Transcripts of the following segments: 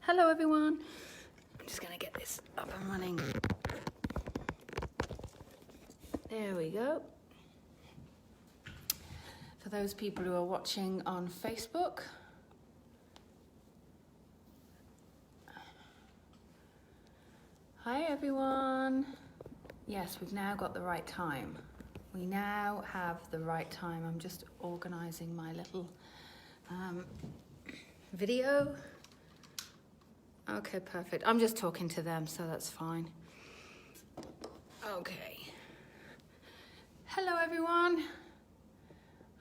Hello everyone. I'm just gonna get this up and running. There we go. For those people who are watching on Facebook, hi everyone. Yes, we've now got the right time. We now have the right time. I'm just organizing my little video. Okay, perfect. I'm just talking to them, so that's fine. Okay. Hello everyone.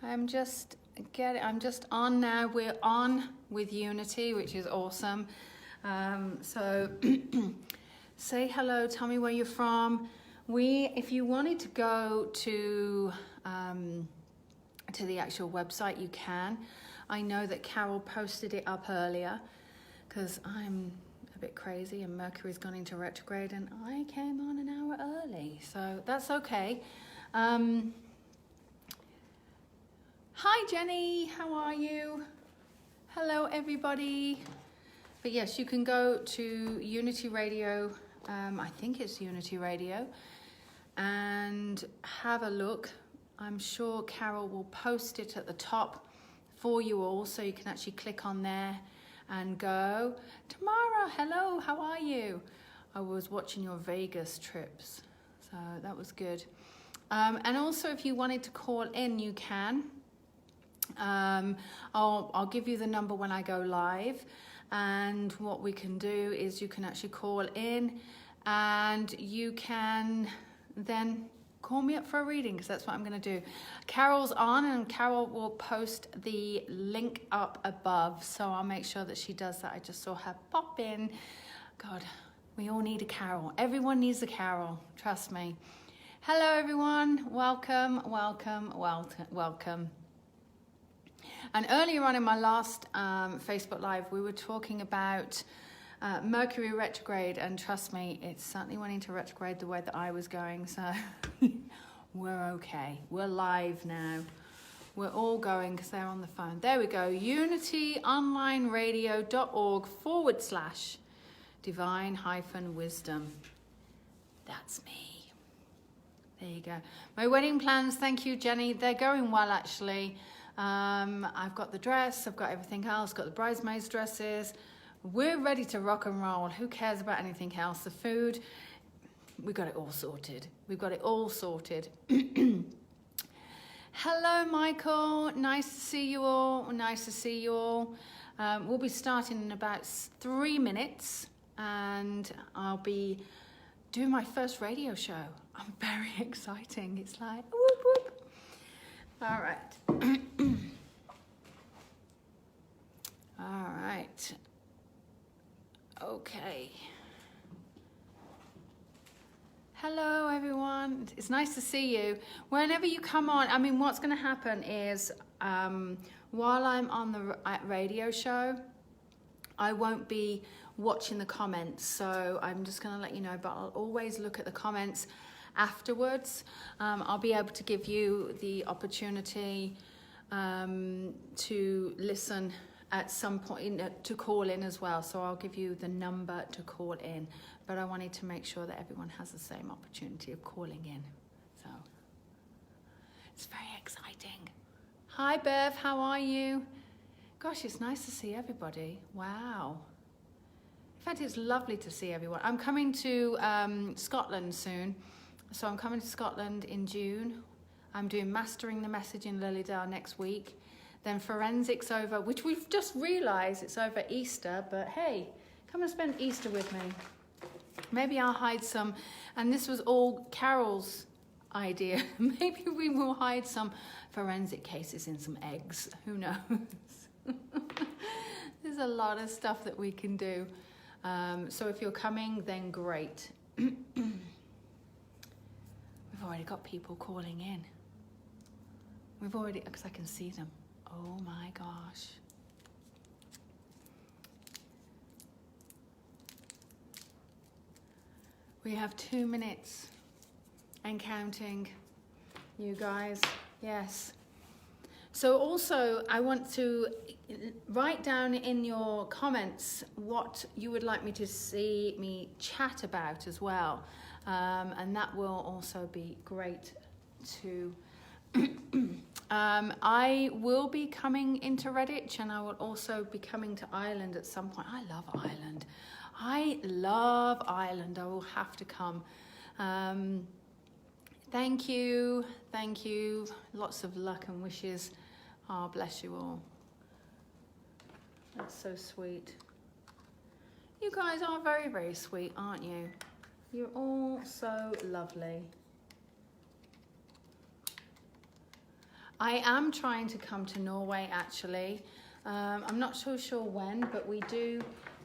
I'm just on now. We're on with Unity, which is awesome. So say hello, tell me where you're from. If you wanted to go to the actual website, you can. I know that Carol posted it up earlier because I'm a bit crazy and Mercury's gone into retrograde and I came on an hour early, so that's okay. Hi Jenny, how are you? Hello everybody. But yes, you can go to Unity Radio, I think it's Unity Radio, and have a look. I'm sure Carol will post it at the top for you all, so you can actually click on there and go. Tamara, hello, how are you? I was watching your Vegas trips, so that was good. And also if you wanted to call in, you can. I'll give you the number when I go live, and what we can do is you can actually call in and you can then call me up for a reading, because that's what I'm going to do. Carol's on, and Carol will post the link up above, so I'll make sure that she does that. I just saw her pop in. God, we all need a Carol. Everyone needs a Carol, trust me. Hello everyone, welcome, welcome, welcome, welcome. And earlier on in my last Facebook Live, we were talking about Mercury Retrograde, and trust me, it's certainly went into retrograde the way that I was going, so we're okay. We're live now. We're all going because they're on the phone. There we go, unityonlineradio.org/divine-wisdom. That's me. There you go. My wedding plans, thank you, Jenny. They're going well, actually. I've got the dress, I've got everything else, got the bridesmaids' dresses. We're ready to rock and roll. Who cares about anything else? The food, we've got it all sorted. We've got it all sorted. Hello, Michael. Nice to see you all. Nice to see you all. We'll be starting in about 3 minutes, and I'll be doing my first radio show. I'm very exciting. It's like, whoop, whoop. All right. All right. Okay. Hello, everyone. It's nice to see you. Whenever you come on, I mean, what's going to happen is while I'm on the radio show, I won't be watching the comments. So I'm just going to let you know, but I'll always look at the comments afterwards. I'll be able to give you the opportunity to listen at some point, to call in as well. So I'll give you the number to call in, but I wanted to make sure that everyone has the same opportunity of calling in. So it's very exciting. Hi Bev, how are you? Gosh, it's nice to see everybody. Wow. In fact, it's lovely to see everyone. I'm coming to Scotland soon. So I'm coming to Scotland in June. I'm doing Mastering the Message in Lilydale next week. Then Forensics over, which we've just realised it's over Easter, but hey, come and spend Easter with me. Maybe I'll hide some, and this was all Carol's idea. Maybe we will hide some forensic cases in some eggs. Who knows? There's a lot of stuff that we can do. So if you're coming, then great. We've already got people calling in. We've already, because I can see them. Oh my gosh. We have 2 minutes and counting, you guys. Yes. So also, I want to write down in your comments what you would like me to see me chat about as well. And that will also be great to... I will be coming into Redditch, and I will also be coming to Ireland at some point. I love Ireland. I will have to come. Thank you. Lots of luck and wishes. Oh, bless you all. That's so sweet. You guys are very, very sweet, aren't you? You're all so lovely. I am trying to come to Norway, actually. I'm not so sure when, but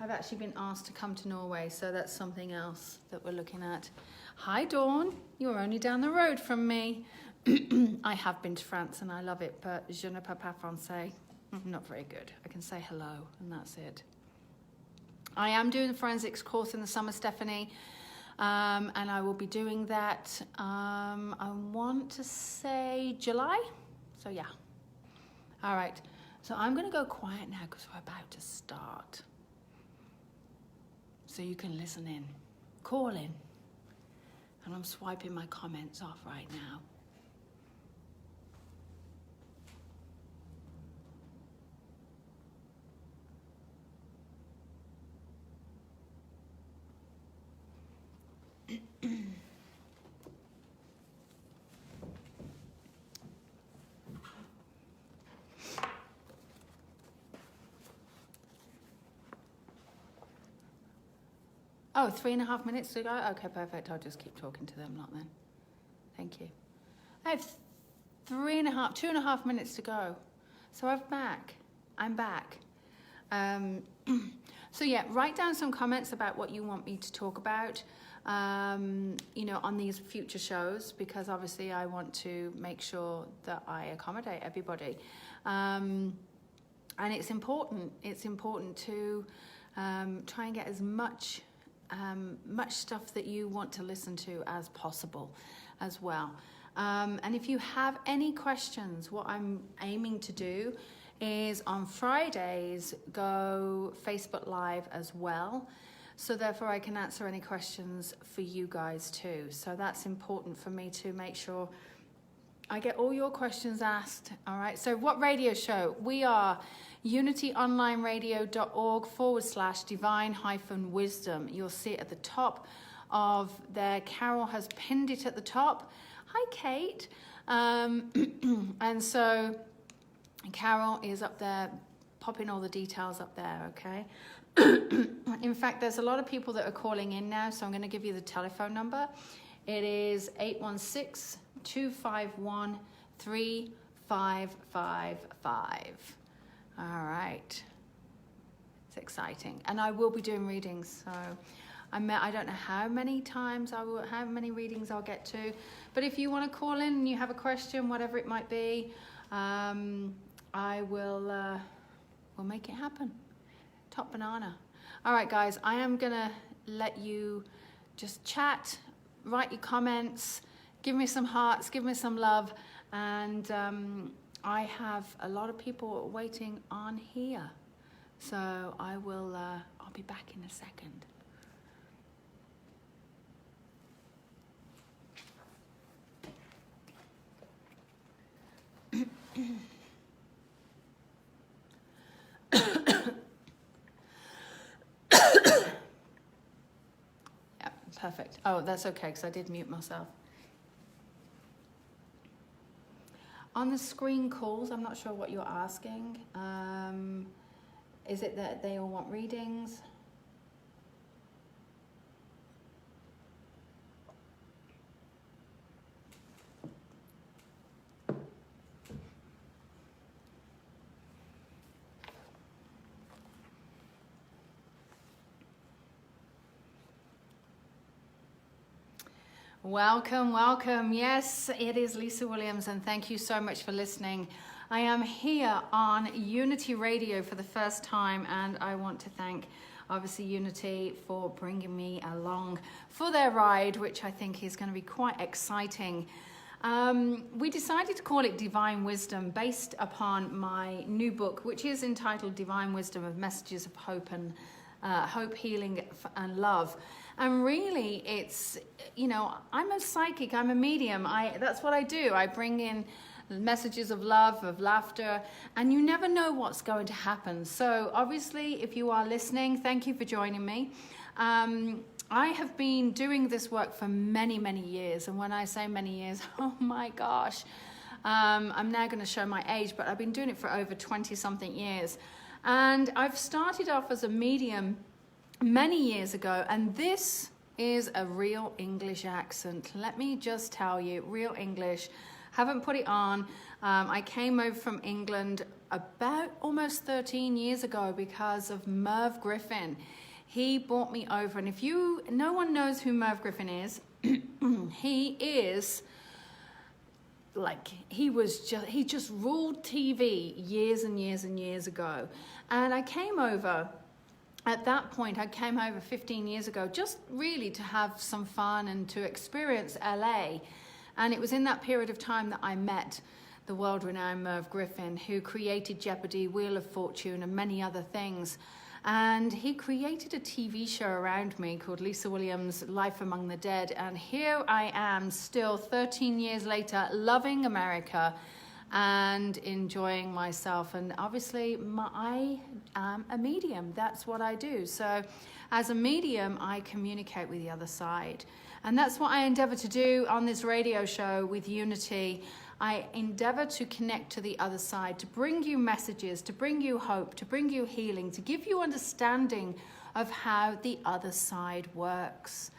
I've actually been asked to come to Norway, so that's something else that we're looking at. Hi, Dawn. You're only down the road from me. I have been to France and I love it, but je ne parle pas français. Not very good. I can say hello and that's it. I am doing the forensics course in the summer, Stephanie, and I will be doing that, I want to say July. So yeah. All right. So I'm going to go quiet now because we're about to start. So you can listen in. Call in. And I'm swiping my comments off right now. Oh, 3.5 minutes to go? Okay, perfect. I'll just keep talking to them, not then. Thank you. I have 2.5 minutes to go. So I'm back. So yeah, write down some comments about what you want me to talk about, you know, on these future shows, because obviously I want to make sure that I accommodate everybody. And it's important to try and get as much stuff that you want to listen to as possible as well. And if you have any questions, what I'm aiming to do is on Fridays go Facebook Live as well. So therefore I can answer any questions for you guys too. So that's important for me to make sure I get all your questions asked. All right. So what radio show? We are unityonlineradio.org/divine-wisdom. You'll see it at the top of there. Carol has pinned it at the top. Hi, Kate. And so Carol is up there, popping all the details up there, okay? In fact, there's a lot of people that are calling in now, so I'm going to give you the telephone number. It is 816-251-3555. All right. It's exciting. And I will be doing readings, so I don't know how many readings I'll get to, but if you want to call in and you have a question, whatever it might be, I will we'll make it happen. Top banana. All right, guys, I am gonna let you just chat, write your comments, give me some hearts, give me some love, and I have a lot of people waiting on here, so I'll be back in a second. Yeah, perfect. Oh, that's okay, because I did mute myself. On the screen calls, I'm not sure what you're asking. Is it that they all want readings? Welcome, welcome. Yes, it is Lisa Williams, and thank you so much for listening. I am here on Unity Radio for the first time, and I want to thank, obviously, Unity for bringing me along for their ride, which I think is going to be quite exciting. We decided to call it Divine Wisdom based upon my new book, which is entitled Divine Wisdom of Messages of Hope and Hope, Healing and Love. And really it's, you know, I'm a psychic, I'm a medium. That's what I do. I bring in messages of love, of laughter, and you never know what's going to happen. So obviously, if you are listening, thank you for joining me. I have been doing this work for many, many years. And when I say many years, oh my gosh, I'm now going to show my age, but I've been doing it for over 20 something years. And I've started off as a medium many years ago, and this is a real English accent. Let me just tell you, real English. Haven't put it on. I came over from England about almost 13 years ago because of Merv Griffin. He brought me over, and if no one knows who Merv Griffin is, he is like, he just ruled TV years and years and years ago. And I came over, at that point, I came over 15 years ago, just really to have some fun and to experience LA. And it was in that period of time that I met the world-renowned Merv Griffin, who created Jeopardy, Wheel of Fortune, and many other things. And he created a TV show around me called Lisa Williams' Life Among the Dead. And here I am still 13 years later, loving America and enjoying myself. And obviously I am a medium. That's what I do. So as a medium, I communicate with the other side. And that's what I endeavor to do on this radio show with Unity. I endeavor to connect to the other side, to bring you messages, to bring you hope, to bring you healing, to give you understanding of how the other side works.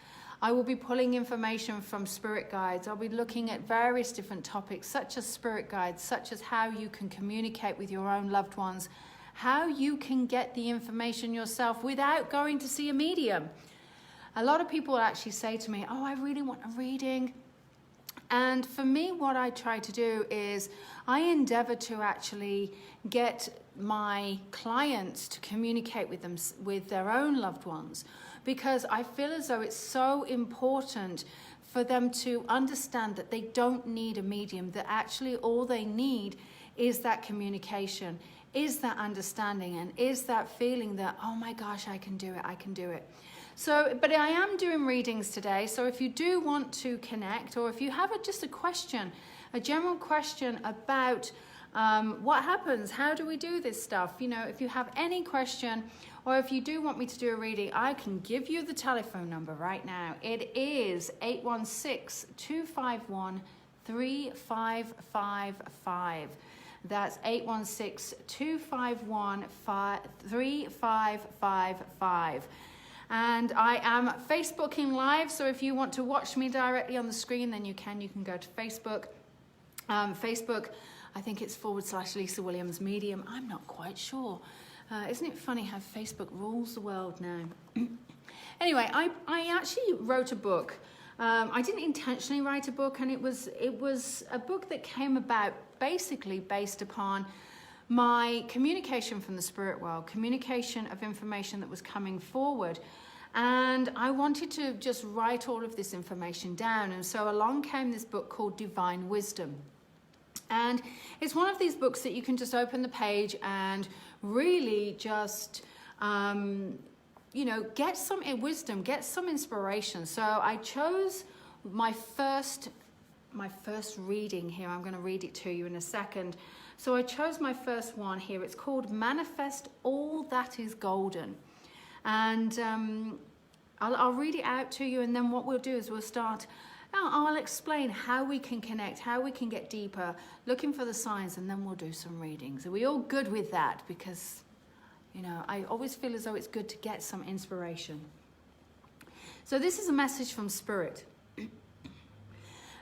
I will be pulling information from spirit guides. I'll be looking at various different topics, such as spirit guides, such as how you can communicate with your own loved ones, how you can get the information yourself without going to see a medium. A lot of people actually say to me, oh, I really want a reading. And for me, what I try to do is I endeavor to actually get my clients to communicate with them, with their own loved ones, because I feel as though it's so important for them to understand that they don't need a medium, that actually all they need is that communication, is that understanding, and is that feeling that, oh my gosh, I can do it, I can do it. So, but I am doing readings today, so if you do want to connect, or if you have just a question, a general question about what happens, how do we do this stuff, you know, if you have any question, or if you do want me to do a reading, I can give you the telephone number right now. It is 816-251-3555. That's 816-251-3555. And I am Facebooking live, so if you want to watch me directly on the screen, then you can go to Facebook. Facebook, I think it's /Lisa Williams Medium. I'm not quite sure. Isn't it funny how Facebook rules the world now? Anyway, I actually wrote a book. I didn't intentionally write a book, and it was a book that came about basically based upon my communication from the spirit world, communication of information that was coming forward. And I wanted to just write all of this information down. And so along came this book called Divine Wisdom. And it's one of these books that you can just open the page and really just, you know, get some wisdom, get some inspiration. So I chose my first reading here. I'm going to read it to you in a second. So I chose my first one here. It's called Manifest All That Is Golden. And I'll read it out to you, and then what we'll do is we'll start. Now I'll explain how we can connect, how we can get deeper, looking for the signs, and then we'll do some readings. Are we all good with that? Because, you know, I always feel as though it's good to get some inspiration. So this is a message from Spirit.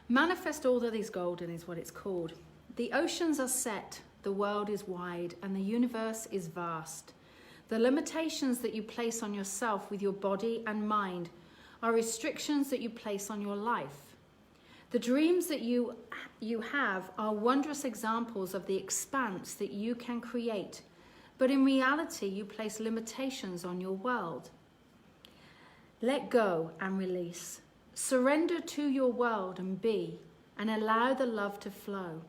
Manifest All That Is Golden is what it's called. The oceans are set, the world is wide, and the universe is vast. The limitations that you place on yourself with your body and mind are restrictions that you place on your life. The dreams that you have are wondrous examples of the expanse that you can create, but in reality, you place limitations on your world. Let go and release. Surrender to your world and be. and allow the love to flow.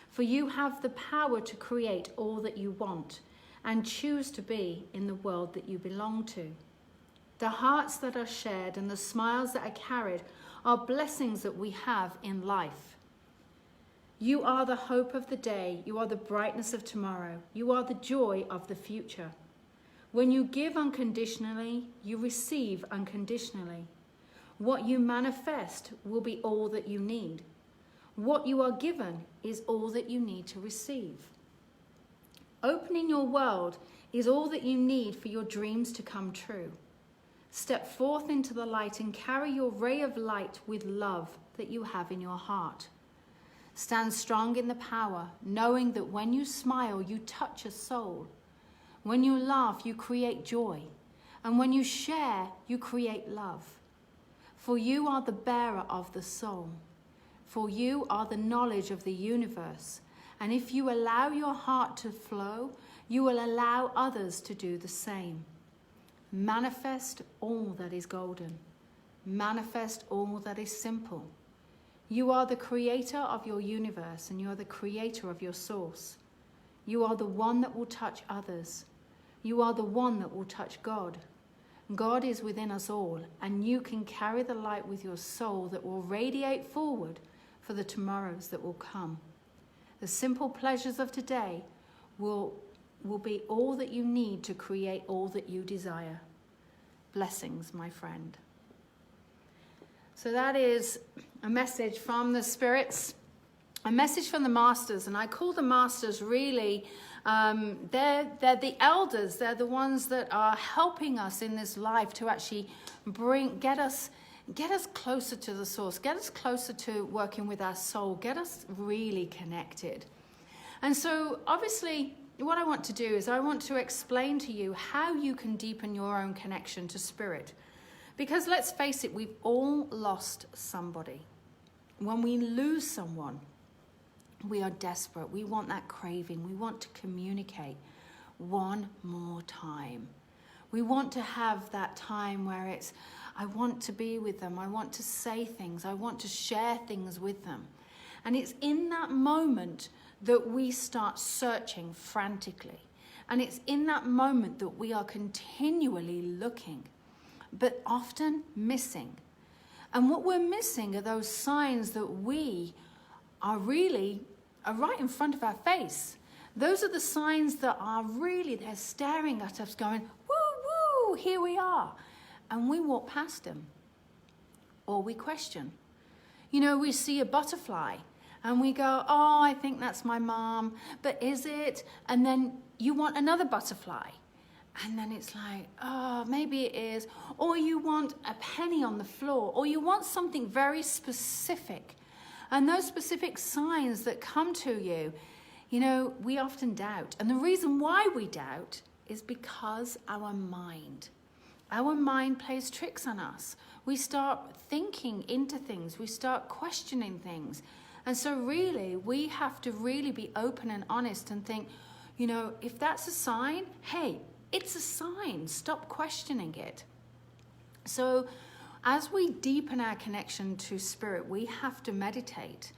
For you have the power to create all that you want and choose to be in the world that you belong to. The hearts that are shared and the smiles that are carried are blessings that we have in life. You are the hope of the day. You are the brightness of tomorrow. You are the joy of the future. When you give unconditionally, you receive unconditionally. What you manifest will be all that you need. What you are given is all that you need to receive. Opening your world is all that you need for your dreams to come true. Step forth into the light and carry your ray of light with love that you have in your heart. Stand strong in the power, knowing that when you smile, you touch a soul. When you laugh, you create joy. And when you share, you create love. For you are the bearer of the soul. For you are the knowledge of the universe. And if you allow your heart to flow, you will allow others to do the same. Manifest all that is golden. Manifest all that is simple. You are the creator of your universe, and you are the creator of your source. You are the one that will touch others. You are the one that will touch God. God is within us all, and you can carry the light with your soul that will radiate forward for the tomorrows that will come. The simple pleasures of today will be all that you need to create all that you desire. Blessings, my friend. So that is a message from the spirits, a message from the masters. And I call the masters really, they're the elders. They're the ones that are helping us in this life to actually get us closer to the source, get us closer to working with our soul, get us really connected. And so obviously what I want to do is I want to explain to you how you can deepen your own connection to spirit. Because let's face it, we've all lost somebody. When we lose someone, we are desperate. We want that craving. We want to communicate one more time. We want to have that time where it's, I want to be with them. I want to say things. I want to share things with them. And it's in that moment that we start searching frantically. And it's in that moment that we are continually looking, but often missing. And what we're missing are those signs that we are right in front of our face. Those are the signs that are really, they're staring at us going, woo, woo, here we are. And we walk past them. Or we question. You know, we see a butterfly and we go, oh, I think that's my mom, but is it? And then you want another butterfly. And then it's like, oh, maybe it is. Or you want a penny on the floor, or you want something very specific. And those specific signs that come to you, you know, we often doubt. And the reason why we doubt is because our mind plays tricks on us. We start thinking into things. We start questioning things. And so really, we have to really be open and honest and think, you know, if that's a sign, hey, it's a sign. Stop questioning it. So as we deepen our connection to spirit, we have to meditate.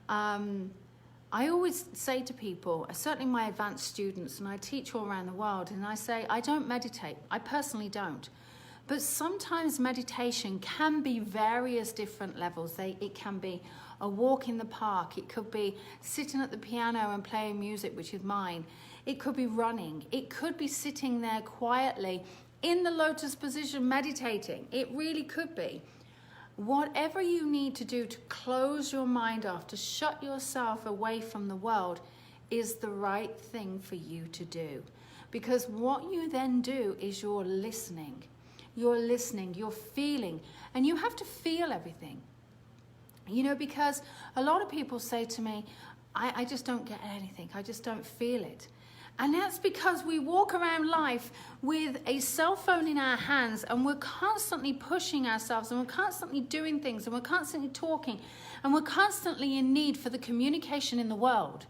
I always say to people, certainly my advanced students, and I teach all around the world, and I say, I don't meditate. I personally don't. But sometimes meditation can be various different levels. It can be a walk in the park. It could be sitting at the piano and playing music, which is mine. It could be running. It could be sitting there quietly in the lotus position meditating. It really could be. Whatever you need to do to close your mind off, to shut yourself away from the world, is the right thing for you to do. Because what you then do is you're listening, you're feeling, and you have to feel everything. You know, because a lot of people say to me, I just don't get anything, I just don't feel it. And that's because we walk around life with a cell phone in our hands, and we're constantly pushing ourselves, and we're constantly doing things, and we're constantly talking, and we're constantly in need for the communication in the world.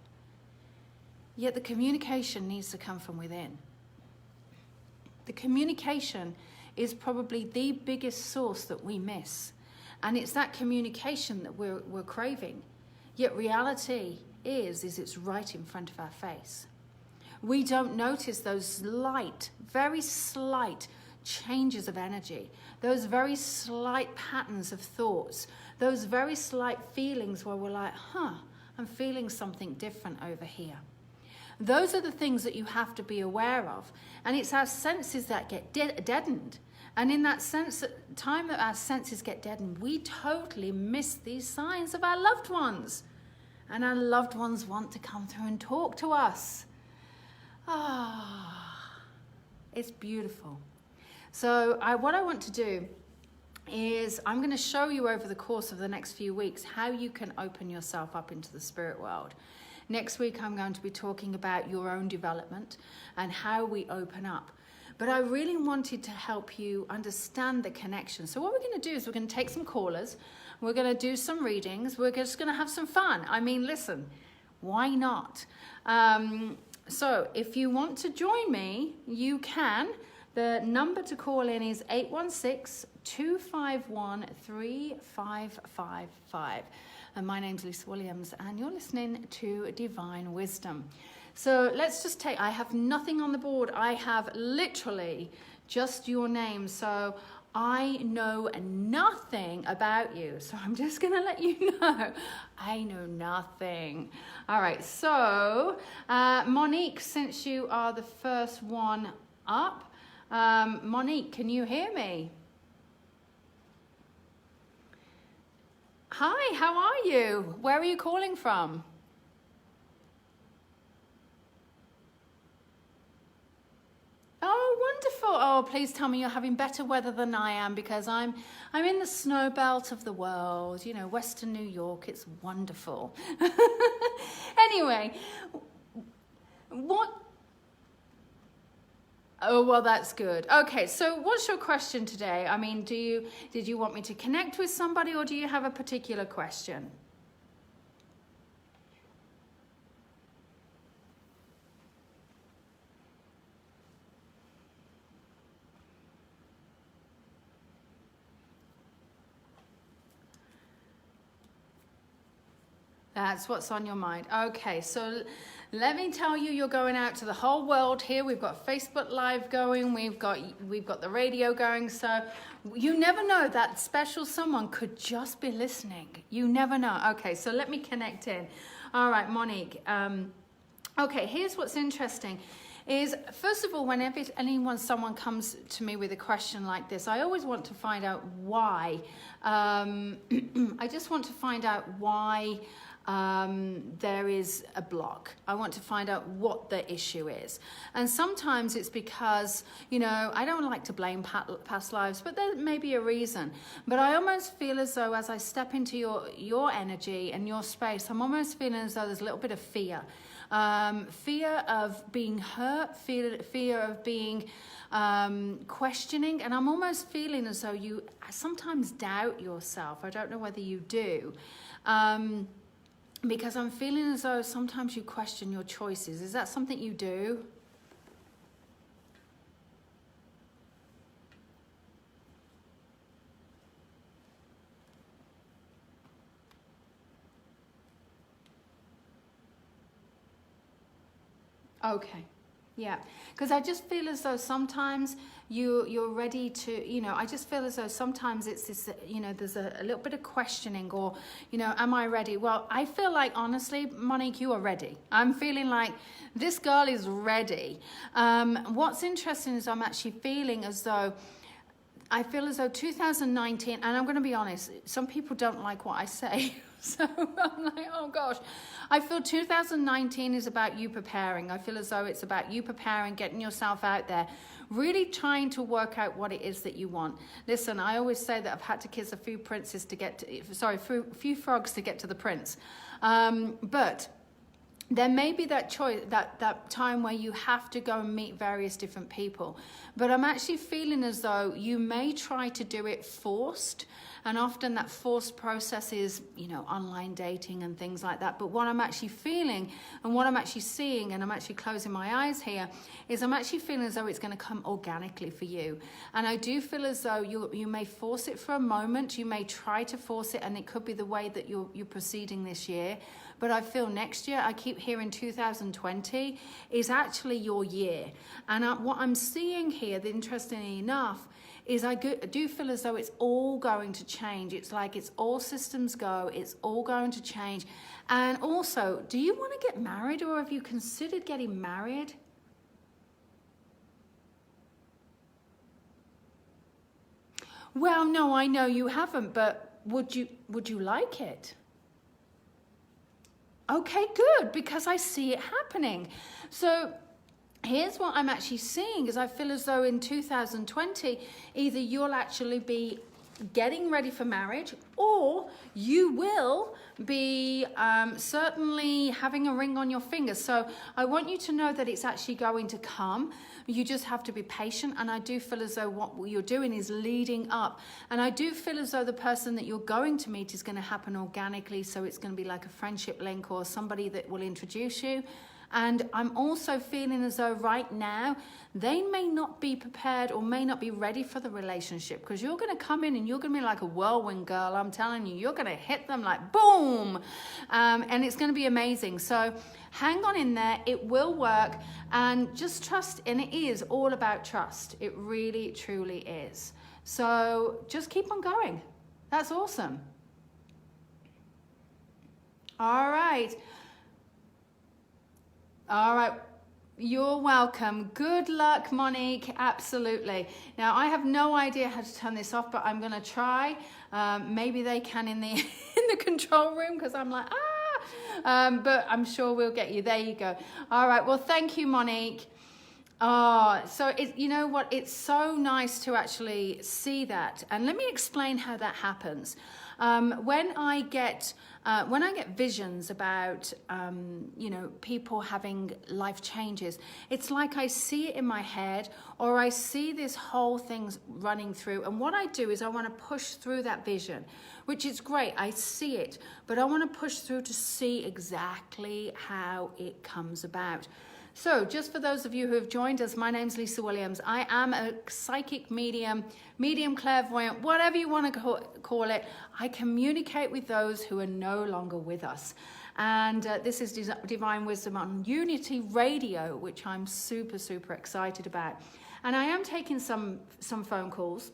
Yet the communication needs to come from within. The communication is probably the biggest source that we miss. And it's that communication that we're craving. Yet reality is it's right in front of our face. We don't notice those slight, very slight changes of energy, those very slight patterns of thoughts, those very slight feelings where we're like, I'm feeling something different over here. Those are the things that you have to be aware of. And it's our senses that get deadened. And in that sense, time that our senses get deadened, we totally miss these signs of our loved ones. And our loved ones want to come through and talk to us. It's beautiful. So what I want to do is I'm going to show you over the course of the next few weeks how you can open yourself up into the spirit world. Next week, I'm going to be talking about your own development and how we open up. But I really wanted to help you understand the connection. So what we're going to do is we're going to take some callers. We're going to do some readings. We're just going to have some fun. I mean, listen, why not? So if you want to join me, you can. The number to call in is 816-251-3555. And my name's Lisa Williams, and you're listening to Divine Wisdom. So let's just I have nothing on the board. I have literally just your name. So I know nothing about you. So I'm just going to let you know. I know nothing. All right. So Monique, since you are the first one up, Monique, can you hear me? Hi, how are you? Where are you calling from? Oh, wonderful. Oh, please tell me you're having better weather than I am, because I'm in the snow belt of the world, you know, Western New York. It's wonderful. Anyway, Oh, well, that's good. Okay, so what's your question today? I mean, did you want me to connect with somebody, or do you have a particular question? That's what's on your mind. Okay, so let me tell you, you're going out to the whole world here. We've got Facebook Live going. We've got the radio going. So you never know, that special someone could just be listening. You never know. Okay, so let me connect in. All right, Monique. Okay, here's what's interesting. Is first of all, whenever someone comes to me with a question like this, I always want to find out why. I just want to find out why there is a block. I want to find out what the issue is. And sometimes it's because, you know, I don't like to blame past lives, but there may be a reason. But I almost feel as though as I step into your energy and your space, I'm almost feeling as though there's a little bit of fear. Fear of being hurt, fear of being questioning. And I'm almost feeling as though you sometimes doubt yourself. I don't know whether you do. Because I'm feeling as though sometimes you question your choices. Is that something you do? Okay. Yeah, because I just feel as though sometimes you're ready to, you know, I just feel as though sometimes it's this, you know, there's a little bit of questioning, or, you know, am I ready? Well, I feel like, honestly, Monique, you are ready. I'm feeling like this girl is ready. What's interesting is I'm actually feeling as though, I feel as though 2019, and I'm going to be honest, some people don't like what I say. So I'm like, oh gosh. I feel 2019 is about you preparing. I feel as though it's about you preparing, getting yourself out there, really trying to work out what it is that you want. Listen, I always say that I've had to kiss a few frogs to get to the prince. But there may be that choice, that time where you have to go and meet various different people. But I'm actually feeling as though you may try to do it forced. And often that forced process is, you know, online dating and things like that. But what I'm actually feeling and what I'm actually seeing, and I'm actually closing my eyes here, is I'm actually feeling as though it's going to come organically for you. And I do feel as though you may force it for a moment. You may try to force it, and it could be the way that you're proceeding this year. But I feel next year, I keep hearing 2020 is actually your year. And what I'm seeing here, interestingly enough, is I do feel as though it's all going to change. It's like it's all systems go. It's all going to change. And also, do you want to get married, or have you considered getting married? Well, no, I know you haven't, but would you like it? Okay, good, because I see it happening. So here's what I'm actually seeing, is I feel as though in 2020, either you'll actually be getting ready for marriage, or you will be certainly having a ring on your finger. So I want you to know that it's actually going to come. You just have to be patient. And I do feel as though what you're doing is leading up. And I do feel as though the person that you're going to meet is going to happen organically. So it's going to be like a friendship link or somebody that will introduce you. And I'm also feeling as though right now, they may not be prepared or may not be ready for the relationship, because you're going to come in and you're going to be like a whirlwind girl. I'm telling you, you're going to hit them like boom. And it's going to be amazing. So hang on in there. It will work. And just trust. And it is all about trust. It really, truly is. So just keep on going. That's awesome. All right. All right, you're welcome. Good luck, Monique, absolutely. Now, I have no idea how to turn this off, but I'm gonna try. Maybe they can in the in the control room, because I'm like, but I'm sure we'll get you. There you go. All right, well, thank you, Monique. Oh, so you know what? It's so nice to actually see that. And let me explain how that happens. When I get visions about, you know, people having life changes, it's like I see it in my head, or I see this whole thing running through. And what I do is I want to push through that vision, which is great. I see it, but I want to push through to see exactly how it comes about. So just for those of you who have joined us, my name's Lisa Williams. I am a psychic medium clairvoyant, whatever you want to call it. I communicate with those who are no longer with us. And this is Divine Wisdom on Unity Radio, which I'm super, super excited about. And I am taking some phone calls.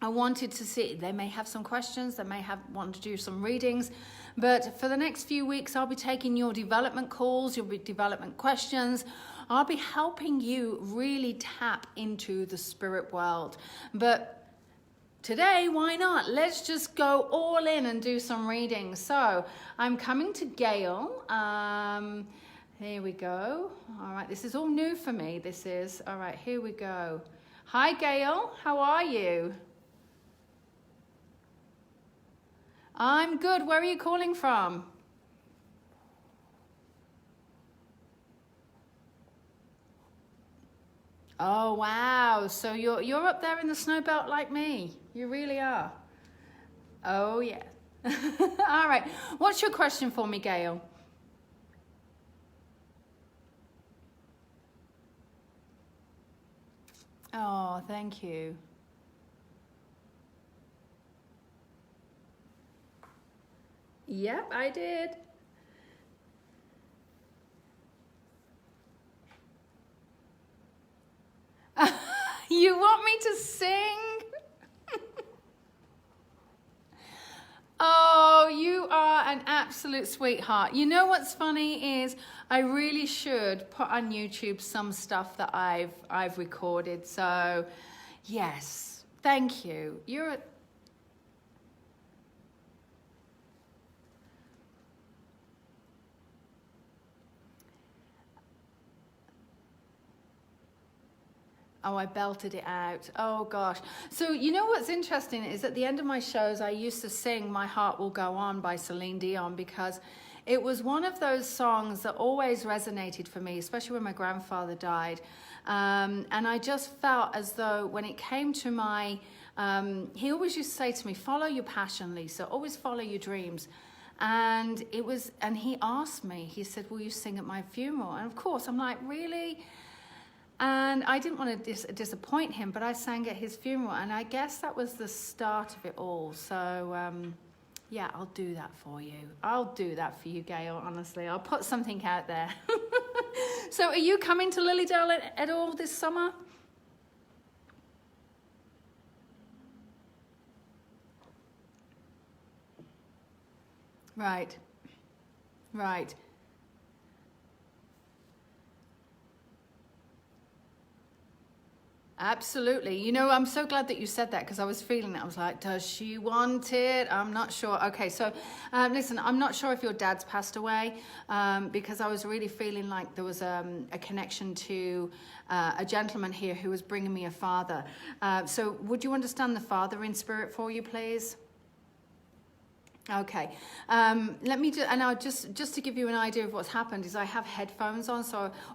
I wanted to see, they may have some questions, they may want to do some readings, but for the next few weeks, I'll be taking your development calls, your development questions. I'll be helping you really tap into the spirit world. But today, why not? Let's just go all in and do some readings. So I'm coming to Gail. Here we go. All right, this is all new for me. This is, all right, here we go. Hi, Gail, how are you? I'm good. Where are you calling from? Oh, wow. So you're up there in the snow belt like me. You really are. Oh, yeah. All right. What's your question for me, Gail? Oh, thank you. Yep, I did. You want me to sing? Oh, you are an absolute sweetheart. You know what's funny is I really should put on YouTube some stuff that I've recorded. So, yes, thank you. You're a Oh, I belted it out. Oh, gosh. So you know what's interesting is at the end of my shows, I used to sing My Heart Will Go On by Celine Dion, because it was one of those songs that always resonated for me, especially when my grandfather died. And I just felt as though when it came to my, he always used to say to me, follow your passion, Lisa, always follow your dreams. And he asked me, he said, will you sing at my funeral? And of course, I'm like, really? And I didn't want to disappoint him, but I sang at his funeral. And I guess that was the start of it all. So, yeah, I'll do that for you. I'll do that for you, Gail, honestly. I'll put something out there. So are you coming to Lilydale at all this summer? Right. Right. Absolutely. You know, I'm so glad that you said that because I was feeling it. I was like, does she want it? I'm not sure. Okay, so listen, I'm not sure if your dad's passed away because I was really feeling like there was a connection to a gentleman here who was bringing me a father. So would you understand the father in spirit for you, please? Okay, let me just to give you an idea of what's happened is I have headphones on,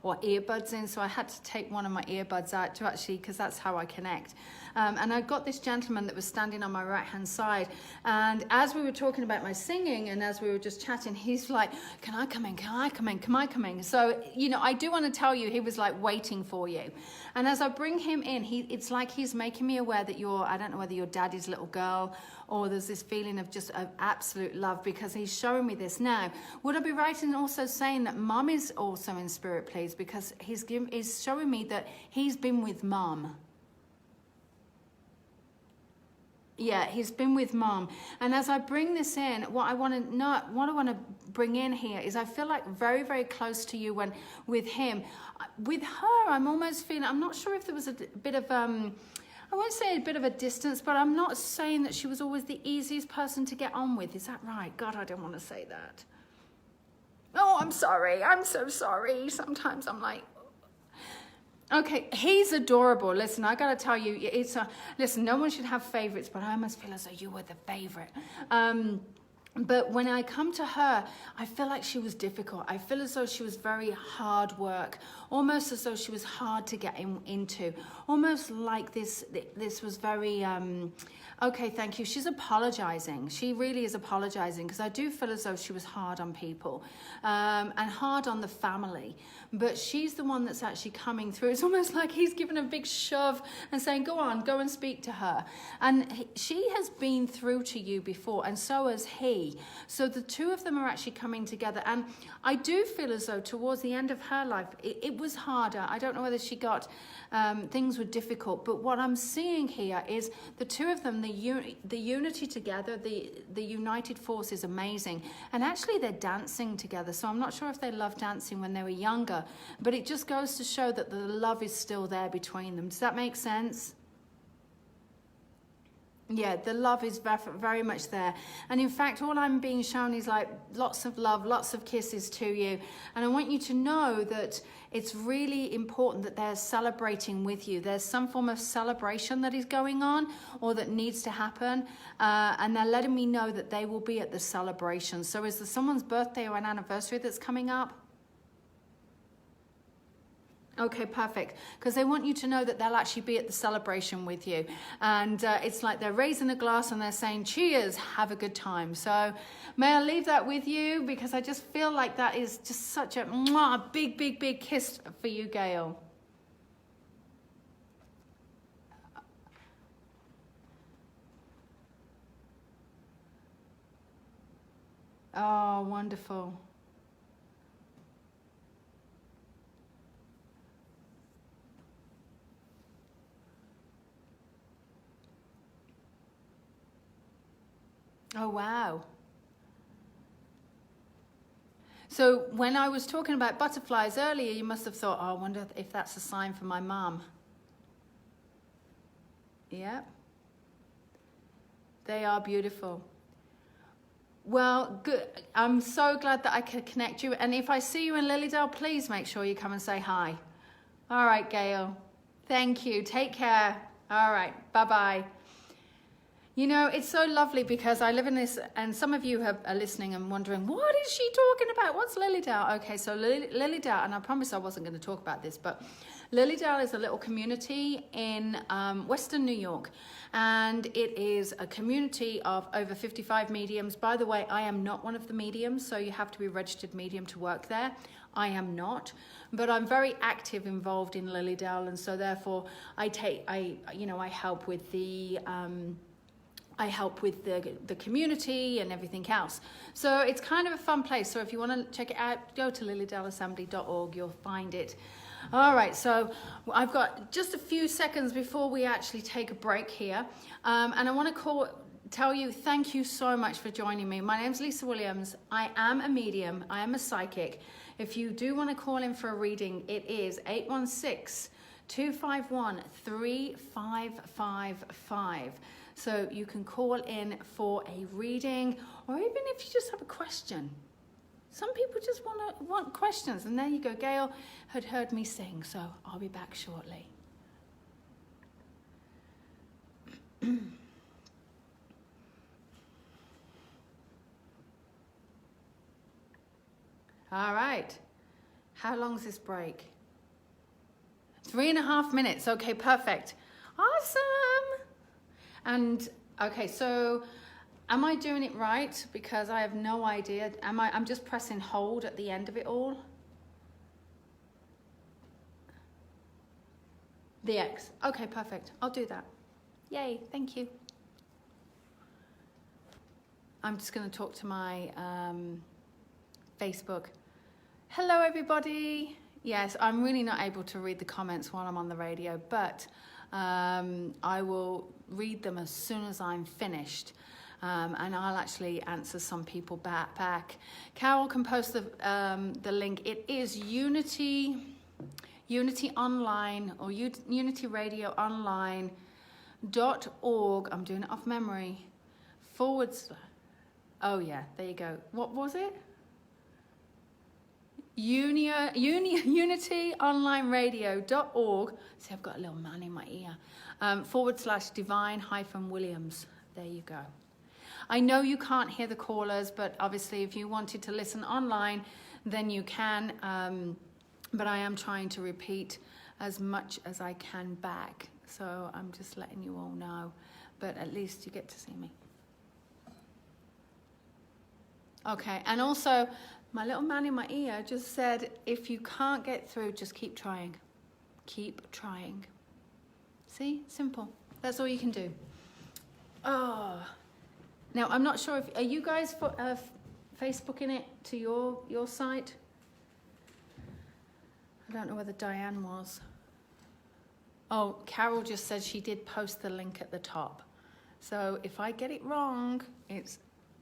or earbuds in, so I had to take one of my earbuds out to actually, because that's how I connect. And I got this gentleman that was standing on my right hand side, and as we were talking about my singing and as we were just chatting, he's like, can I come in, can I come in, can I come in? So, you know, I do want to tell you, he was like waiting for you. And as I bring him in, it's like he's making me aware that I don't know whether you're daddy's little girl, or there's this feeling of just of absolute love, because he's showing me this now. Would I be right in also saying that mum is also in spirit, please? Because he's showing me that he's been with mum. Yeah, he's been with mom. And as I bring this in, what I want to bring in here is I feel like very, very close to you when with him. With her, I'm almost feeling, I'm not sure if there was a bit of, I won't say a bit of a distance, but I'm not saying that she was always the easiest person to get on with. Is that right? God, I don't want to say that. Oh, I'm sorry. I'm so sorry. Sometimes I'm like, okay, he's adorable. Listen, I gotta tell you, listen, no one should have favorites, but I almost feel as though you were the favorite. But when I come to her, I feel like she was difficult. I feel as though she was very hard work, almost as though she was hard to get into, almost like this was very, okay, thank you. She's apologizing. She really is apologizing, because I do feel as though she was hard on people and hard on the family. But she's the one that's actually coming through. It's almost like he's given a big shove and saying, go on, go and speak to her. And she has been through to you before, and so has he. So the two of them are actually coming together. And I do feel as though towards the end of her life, it was harder. I don't know whether she got, things were difficult. But what I'm seeing here is the two of them, the unity together, the united force is amazing. And actually they're dancing together. So I'm not sure if they loved dancing when they were younger, but it just goes to show that the love is still there between them. Does that make sense? Yeah, the love is very much there. And in fact, all I'm being shown is like lots of love, lots of kisses to you. And I want you to know that it's really important that they're celebrating with you. There's some form of celebration that is going on or that needs to happen. And they're letting me know that they will be at the celebration. So is there someone's birthday or an anniversary that's coming up? Okay, perfect. Because they want you to know that they'll actually be at the celebration with you. And it's like they're raising a glass and they're saying, cheers, have a good time. So may I leave that with you? Because I just feel like that is just such a big, big, big kiss for you, Gail. Oh, wonderful. Oh, wow. So when I was talking about butterflies earlier, you must have thought, oh, I wonder if that's a sign for my mum. Yeah. They are beautiful. Well, good. I'm so glad that I could connect you. And if I see you in Lilydale, please make sure you come and say hi. All right, Gail. Thank you. Take care. All right. Bye-bye. You know, it's so lovely because I live in this, and some of you are listening and wondering, what is she talking about? What's Lilydale? Okay, so Lilydale, and I promise I wasn't going to talk about this, but Lilydale is a little community in Western New York, and it is a community of over 55 mediums. By the way, I am not one of the mediums, so you have to be a registered medium to work there. I am not, but I'm very active involved in Lilydale, and so therefore I help with the the community and everything else. So it's kind of a fun place. So if you want to check it out, go to lilydaleassembly.org. You'll find it. All right, so I've got just a few seconds before we actually take a break here. And I want to tell you thank you so much for joining me. My name's Lisa Williams. I am a medium. I am a psychic. If you do want to call in for a reading, it is 816-251-3555. So you can call in for a reading, or even if you just have a question. Some people just want questions, and there you go. Gail had heard me sing, so I'll be back shortly. All right. How long's this break? 3.5 minutes. Okay, perfect. Awesome. And okay, so am I doing it right? Because I have no idea. I'm just pressing hold at the end of it all. The X. Okay, perfect. I'll do that. Yay, thank you. I'm just going to talk to my Facebook. Hello, everybody. Yes, I'm really not able to read the comments while I'm on the radio, but I will read them as soon as I'm finished. And I'll actually answer some people back. Carol can post the link. It is Unity Online or Unity Radio Online.org. I'm doing it off memory. / Oh yeah, there you go. What was it? UnityOnlineRadio.org. See, I've got a little man in my ear. /Divine-Williams. There you go. I know you can't hear the callers, but obviously if you wanted to listen online, then you can. But I am trying to repeat as much as I can back. So I'm just letting you all know. But at least you get to see me. Okay, and also, my little man in my ear just said, if you can't get through, just keep trying. Keep trying. See? Simple. That's all you can do. Oh. Now, I'm not sure if... Are you guys Facebooking it to your site? I don't know whether Diane was. Oh, Carol just said she did post the link at the top. So if I get it wrong, it's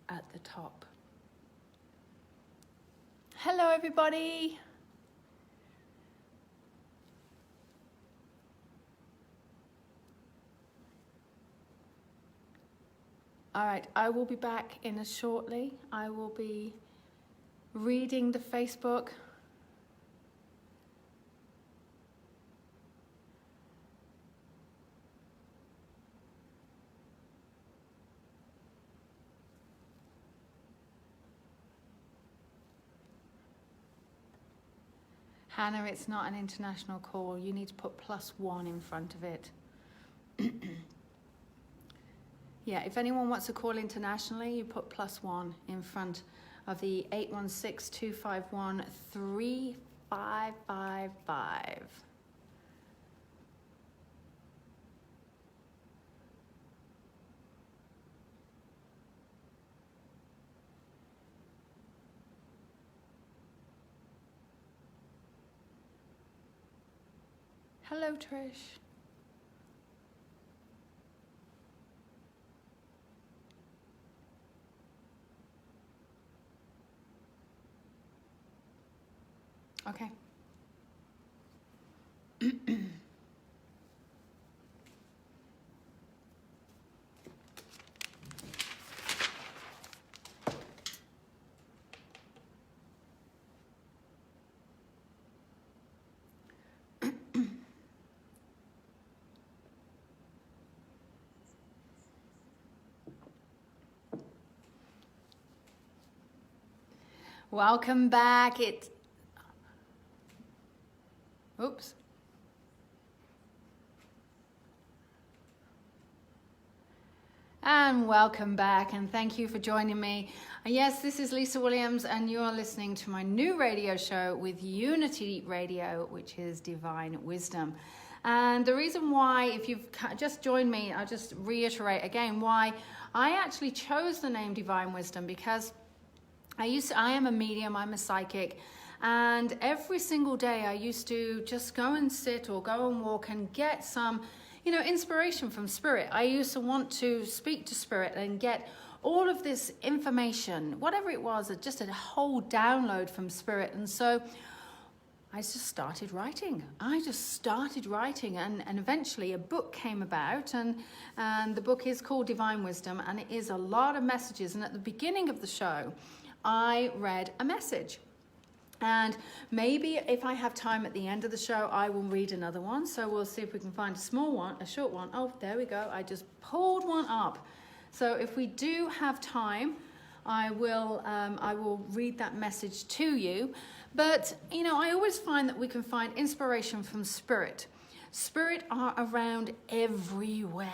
at the top. Hello, everybody. All right, I will be back in a shortly. I will be reading the Facebook. Hannah, it's not an international call. You need to put +1 in front of it. Yeah, if anyone wants to call internationally, you put +1 in front of the 816-251-3555. Hello, Trish. Okay. Welcome back. Oops. And welcome back, and thank you for joining me. Yes, this is Lisa Williams, and you are listening to my new radio show with Unity Radio, which is Divine Wisdom. And the reason why, if you've just joined me, I'll just reiterate again why I actually chose the name Divine Wisdom, because I am a medium, I'm a psychic, and every single day I used to just go and sit or go and walk and get some inspiration from spirit. I used to want to speak to spirit and get all of this information, whatever it was, just a whole download from spirit. And so I just started writing. And eventually a book came about, and the book is called Divine Wisdom, and it is a lot of messages. And at the beginning of the show, I read a message. And maybe if I have time at the end of the show, I will read another one. So we'll see if we can find a short one. Oh, there we go. I just pulled one up. So if we do have time, I will read that message to you. But, I always find that we can find inspiration from spirit. Spirit are around everywhere.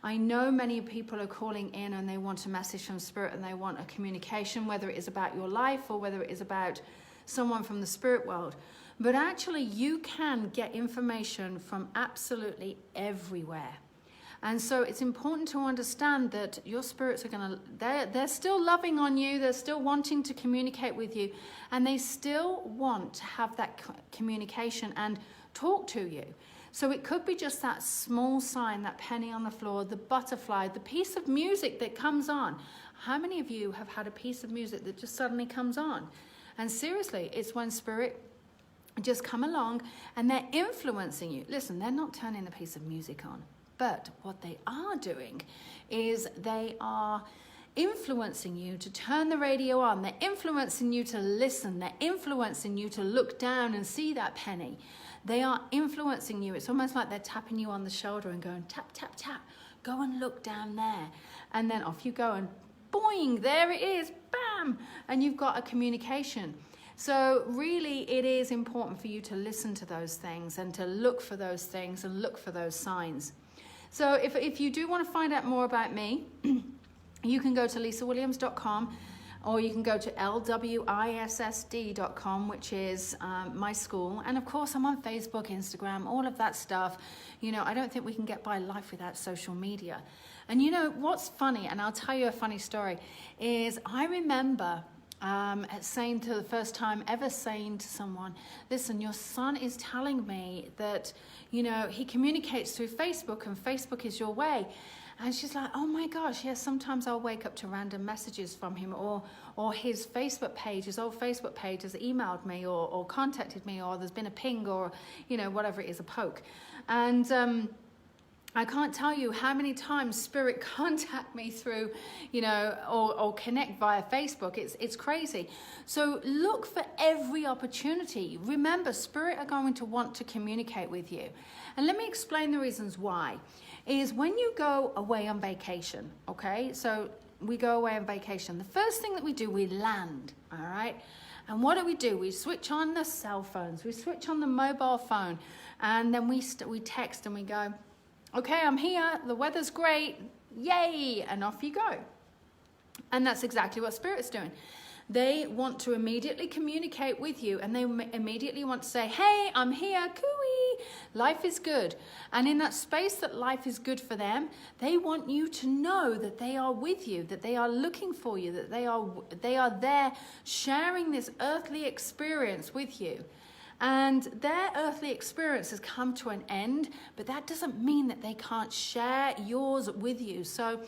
I know many people are calling in and they want a message from spirit and they want a communication, whether it is about your life or whether it is about someone from the spirit world. But actually you can get information from absolutely everywhere. And so it's important to understand that your spirits are they're still loving on you, they're still wanting to communicate with you, and they still want to have that communication and talk to you. So it could be just that small sign, that penny on the floor, the butterfly, the piece of music that comes on. How many of you have had a piece of music that just suddenly comes on? And seriously, it's when spirit just come along and they're influencing you. Listen, they're not turning the piece of music on, but what they are doing is they are influencing you to turn the radio on. They're influencing you to listen. They're influencing you to look down and see that penny. They are influencing you. It's almost like they're tapping you on the shoulder and going, tap, tap, tap. Go and look down there. And then off you go and boing, there it is, bam, and you've got a communication. So really it is important for you to listen to those things and to look for those things and look for those signs. So if you do want to find out more about me, you can go to lisawilliams.com, or you can go to lwissd.com, which is my school. And of course, I'm on Facebook, Instagram, all of that stuff. I don't think we can get by life without social media. And what's funny, and I'll tell you a funny story, is I remember saying to the first time ever saying to someone, listen, your son is telling me that, he communicates through Facebook and Facebook is your way. And she's like, oh my gosh, yes, sometimes I'll wake up to random messages from him, or his old Facebook page has emailed me or contacted me, or there's been a ping, or, whatever it is, a poke. And I can't tell you how many times spirit contact me through, or connect via Facebook. It's crazy. So look for every opportunity. Remember, spirit are going to want to communicate with you. And let me explain the reasons why. Is when you go away on vacation, okay? So we go away on vacation. The first thing that we do, we land, all right? And what do? We switch on the cell phones. We switch on the mobile phone. And then we text and we go, okay, I'm here. The weather's great. Yay. And off you go. And that's exactly what spirit's doing. They want to immediately communicate with you, and they immediately want to say, hey, I'm here, cooey, life is good. And in that space that life is good for them, they want you to know that they are with you, that they are looking for you, that they are there sharing this earthly experience with you. And their earthly experience has come to an end, but that doesn't mean that they can't share yours with you. So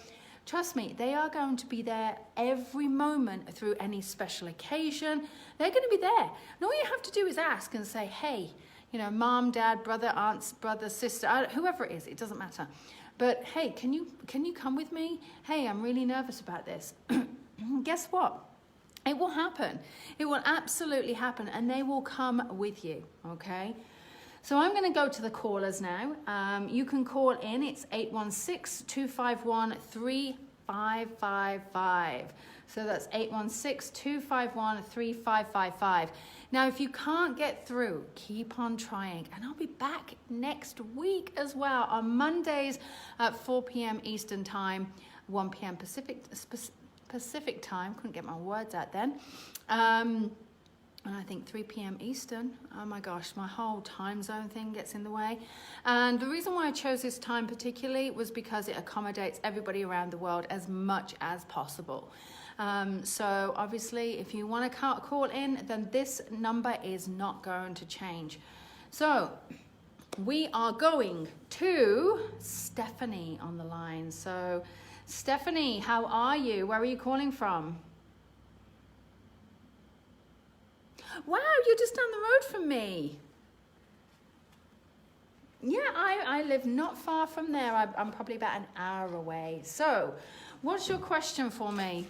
trust me, they are going to be there every moment through any special occasion. They're going to be there. And all you have to do is ask and say, hey, mom, dad, brother, aunts, brother, sister, whoever it is, it doesn't matter. But hey, can you come with me? Hey, I'm really nervous about this. Guess what? It will happen. It will absolutely happen, and they will come with you, okay? So I'm going to go to the callers now. You can call in. It's 816-251-3 555. So that's 816-251-3555. Now, if you can't get through, keep on trying. And I'll be back next week as well on Mondays at 4 p.m. Eastern Time, 1 p.m. Pacific Time. Couldn't get my words out then. And I think 3 p.m. Eastern. Oh my gosh, my whole time zone thing gets in the way. And the reason why I chose this time particularly was because it accommodates everybody around the world as much as possible. So obviously, if you want to call in, then this number is not going to change. So we are going to Stephanie on the line. So Stephanie, how are you? Where are you calling from? Wow, you're just down the road from me. Yeah, I live not far from there. I'm probably about an hour away. So, what's your question for me?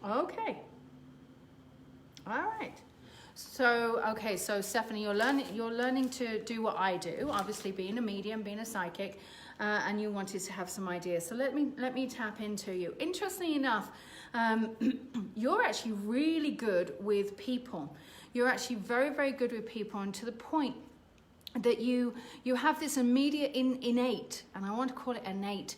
Okay. All right. So, okay, so Stephanie, you're learning to do what I do, obviously being a medium, being a psychic, and you wanted to have some ideas. So let me tap into you. Interestingly enough, you're actually really good with people. You're actually very, very good with people, and to the point that you have this immediate innate, and I want to call it innate,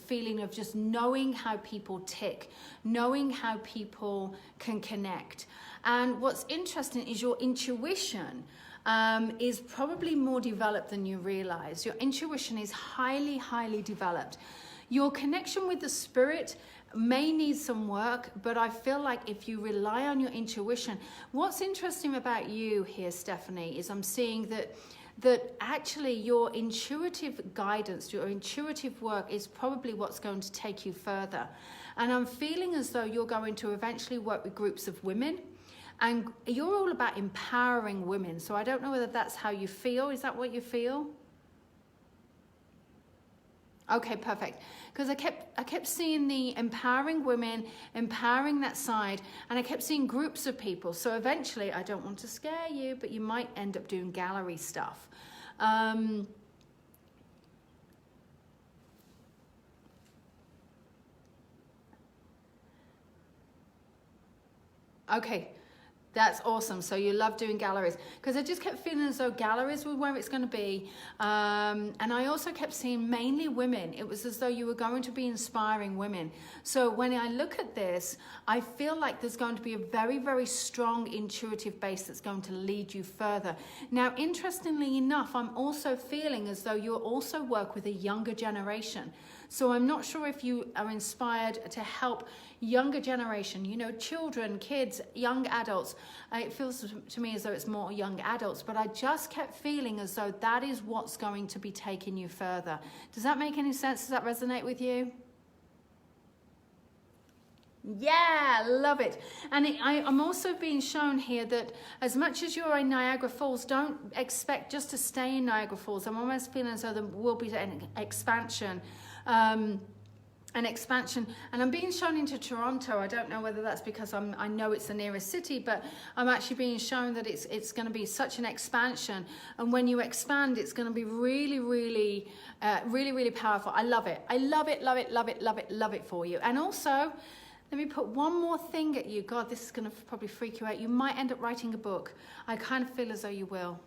feeling of just knowing how people tick, knowing how people can connect. And what's interesting is your intuition is probably more developed than you realize. Your intuition is highly, highly developed. Your connection with the spirit may need some work, but I feel like if you rely on your intuition, what's interesting about you here, Stephanie, is I'm seeing that actually your intuitive guidance, your intuitive work is probably what's going to take you further. And I'm feeling as though you're going to eventually work with groups of women, and you're all about empowering women. So I don't know whether that's how you feel. Is that what you feel? Okay, perfect. Because I kept seeing the empowering women, empowering that side, and I kept seeing groups of people. So eventually, I don't want to scare you, but you might end up doing gallery stuff. Okay. That's awesome. So you love doing galleries, because I just kept feeling as though galleries were where it's going to be. And I also kept seeing mainly women. It was as though you were going to be inspiring women. So when I look at this, I feel like there's going to be a very, very strong intuitive base that's going to lead you further. Now, interestingly enough, I'm also feeling as though you'll also work with a younger generation. So I'm not sure if you are inspired to help younger generation, you know, children, kids, young adults. It feels to me as though it's more young adults, but I just kept feeling as though that is what's going to be taking you further. Does that make any sense? Does that resonate with you? Yeah, love it. And I'm also being shown here that as much as you're in Niagara Falls, don't expect just to stay in Niagara Falls. I'm almost feeling as though there will be an expansion. And I'm being shown into Toronto. I don't know whether that's because I know it's the nearest city, but I'm actually being shown that it's going to be such an expansion. And when you expand, it's going to be really, really, really powerful. I love it. I love it, love it, love it, love it, love it for you. And also, let me put one more thing at you. God, this is going to probably freak you out. You might end up writing a book. I kind of feel as though you will.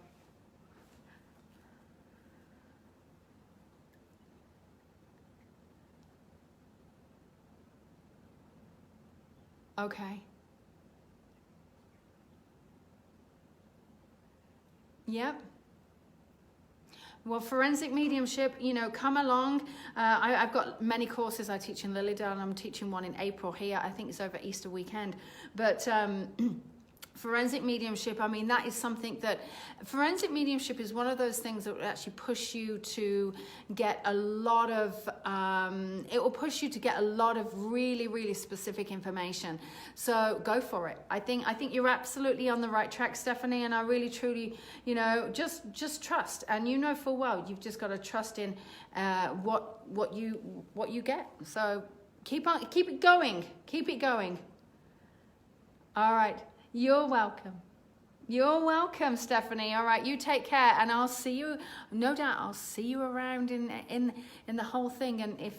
Okay. Yep. Well, forensic mediumship, you know, come along. I've got many courses I teach in Lilydale, and I'm teaching one in April here. I think it's over Easter weekend. But forensic mediumship, I mean, that is something that forensic mediumship is one of those things that will actually push you to get a lot of it will push you to get a lot of really, really specific information. So go for it. I think you're absolutely on the right track, Stephanie, and I really truly, you know, just trust. And you know full well you've just got to trust in what you get. So keep it going. All right. You're welcome. You're welcome, Stephanie. All right, you take care, and I'll see you. No doubt, I'll see you around in the whole thing. And if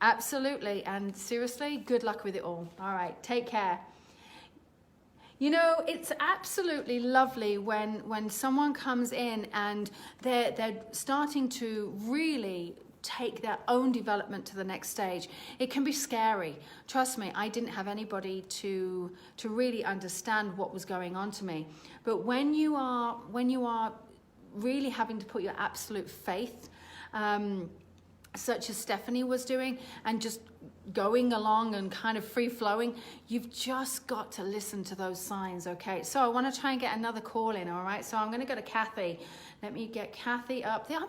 absolutely, and seriously, good luck with it all. All right, take care. You know, it's absolutely lovely when someone comes in and they're starting to really take their own development to the next stage. It can be scary. Trust me, I didn't have anybody to really understand what was going on to me. But when you are really having to put your absolute faith, such as Stephanie was doing, and just going along and kind of free flowing, you've just got to listen to those signs. Okay, so I want to try and get another call in. All right, so I'm going to go to Kathy. Let me get Kathy up there. I'm